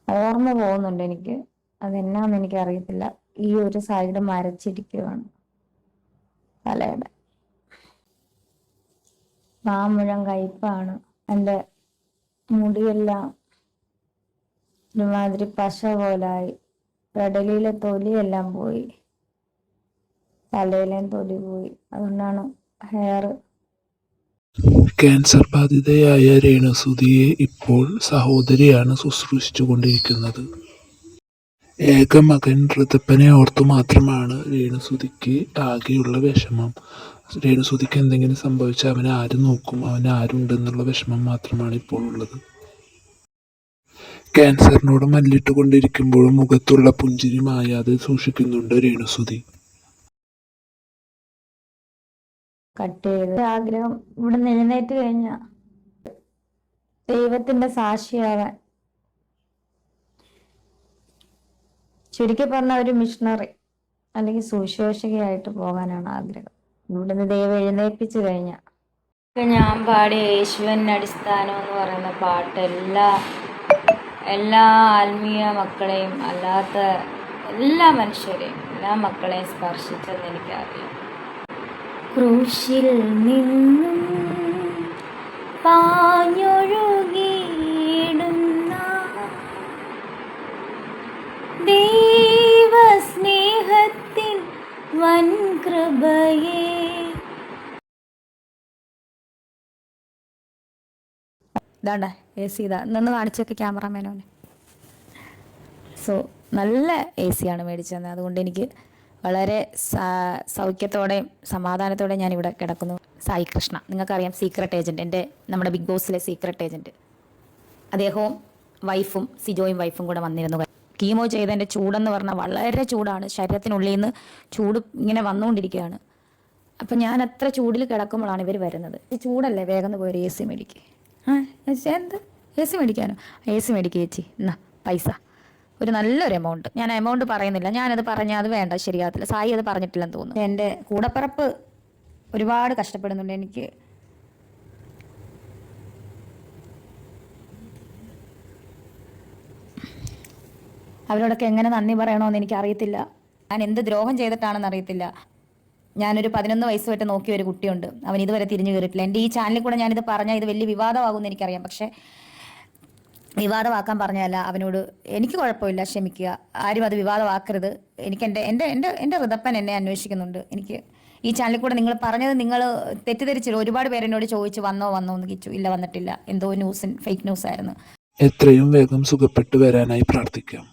ഓർമ്മ പോകുന്നുണ്ട് എനിക്ക്. അതെന്നാന്ന് എനിക്ക് അറിയത്തില്ല. ഈ ഒരു സൈഡ് മരച്ചിരിക്കുകയാണ് തലയുടെ. മുഴുവൻ കയ്പാണ്. എൻ്റെ മുടിയെല്ലാം ഒരുമാതിരി പശ പോലായി. പെടലിയിലെ തൊലിയെല്ലാം പോയി, തലയിലേം തൊലി പോയി. അതുകൊണ്ടാണ് ഹെയർ. ക്യാൻസർ ബാധിതയായ രേണുസുധിയെ ഇപ്പോൾ സഹോദരിയാണ് ശുശ്രൂഷിച്ചുകൊണ്ടിരിക്കുന്നത്. ഏക മകൻ ഋതപ്പനെ ഓർത്തു മാത്രമാണ് രേണുസുധിക്ക് ആകെയുള്ള വിഷമം. രേണുസുധിക്ക് എന്തെങ്കിലും സംഭവിച്ചാൽ അവനെ ആര് നോക്കും, അവന് ആരുണ്ടെന്നുള്ള വിഷമം മാത്രമാണ് ഇപ്പോൾ ഉള്ളത്. ക്യാൻസറിനോട് മല്ലിട്ടുകൊണ്ടിരിക്കുമ്പോഴും മുഖത്തുള്ള പുഞ്ചിരി മായാതെ സൂക്ഷിക്കുന്നുണ്ട് രേണുസുധി. കട്ട് ചെയ്ത് ആഗ്രഹം ഇവിടെ എഴുന്നേറ്റ് കഴിഞ്ഞ ദൈവത്തിന്റെ സാക്ഷിയാവാൻ, ചുരുക്കി പറഞ്ഞ ഒരു മിഷണറി അല്ലെങ്കിൽ സുവിശേഷകയായിട്ട് പോകാനാണ് ആഗ്രഹം. ഇവിടുന്ന് ദൈവം എഴുന്നേൽപ്പിച്ചു കഴിഞ്ഞ ഞാൻ പാടിയ യേശുവൻ അടിസ്ഥാനം എന്ന് പറയുന്ന പാട്ട് എല്ലാ ആത്മീയ മക്കളെയും അല്ലാത്ത എല്ലാ മനുഷ്യരെയും എല്ലാ മക്കളെയും സ്പർശിച്ചെന്ന് എനിക്കറിയാം. ക്രൂശിൽ നിന്നും പാഞ്ഞൊഴുകിയിടുന്ന ദൈവസ്നേഹത്തിൻ വൻ കൃപയേ. ഇതാണ്ട AC ഇതാ നിന്ന് കാണിച്ചൊക്കെ ക്യാമറമാനോനെ. സോ നല്ല AC ആണ് മേടിച്ചത്. അതുകൊണ്ട് എനിക്ക് വളരെ സൗഖ്യത്തോടെയും സമാധാനത്തോടെയും ഞാനിവിടെ കിടക്കുന്നു. സായി കൃഷ്ണ, നിങ്ങൾക്കറിയാം, സീക്രട്ട് ഏജൻറ്റ്, നമ്മുടെ ബിഗ് ബോസിലെ സീക്രട്ട് ഏജൻറ്റ്. അദ്ദേഹവും വൈഫും സിജോയും വൈഫും കൂടെ വന്നിരുന്നു. കീമോ ചെയ്തതിൻ്റെ ചൂടെന്ന് പറഞ്ഞാൽ വളരെ ചൂടാണ്. ശരീരത്തിനുള്ളിൽ നിന്ന് ചൂട് ഇങ്ങനെ വന്നുകൊണ്ടിരിക്കുകയാണ്. അപ്പം ഞാൻ അത്ര ചൂടിൽ കിടക്കുമ്പോഴാണ് ഇവർ വരുന്നത്. ഈ ചൂടല്ലേ, വേഗം പോയൊരു AC മേടിക്കുക. എന്ത് AC മേടിക്കാനോ? AC മേടിക്കുക ചേച്ചി, എന്നാ പൈസ ഒരു നല്ലൊരു എമൗണ്ട്. ഞാൻ എമൗണ്ട് പറയുന്നില്ല, ഞാനത് പറഞ്ഞാൽ അത് വേണ്ട, ശരിയാകത്തില്ല. സായി അത് പറഞ്ഞിട്ടില്ലെന്ന് തോന്നുന്നു. എൻ്റെ കൂടപ്പിറപ്പ് ഒരുപാട് കഷ്ടപ്പെടുന്നുണ്ട്. എനിക്ക് അവരോടൊക്കെ എങ്ങനെ നന്ദി പറയണമെന്ന് എനിക്കറിയത്തില്ല. ഞാൻ എന്ത് ദ്രോഹം ചെയ്തിട്ടാണെന്ന് അറിയത്തില്ല. ഞാനൊരു 11 വയസ്സ് തൊട്ട് നോക്കിയ ഒരു കുട്ടിയുണ്ട്, അവൻ ഇതുവരെ തിരിഞ്ഞു കയറിയിട്ടില്ല. എൻ്റെ ഈ ചാനലിൽ കൂടെ ഞാനിത് പറഞ്ഞാൽ ഇത് വലിയ വിവാദമാകുമെന്ന് എനിക്കറിയാം. പക്ഷേ വിവാദമാക്കാൻ പറഞ്ഞല്ല അവനോട് എനിക്ക് കുഴപ്പമില്ല, ക്ഷമിക്കുക. ആരും അത് വിവാദമാക്കരുത്. എനിക്ക് എൻ്റെ ഋതപ്പൻ എന്നെ അന്വേഷിക്കുന്നുണ്ട്. എനിക്ക് ഈ ചാനലിൽ കൂടെ നിങ്ങൾ പറഞ്ഞത് നിങ്ങൾ തെറ്റിദ്ധരിച്ചില്ല. ഒരുപാട് പേരെന്നോട് ചോദിച്ചു വന്നോ എന്ന് കിച്ചു. ഇല്ല, വന്നിട്ടില്ല. എന്തോ ഫേക്ക് ന്യൂസ് ആയിരുന്നു. എത്രയും വേഗം സുഖപ്പെട്ടു വരാനായി പ്രാർത്ഥിക്കാം.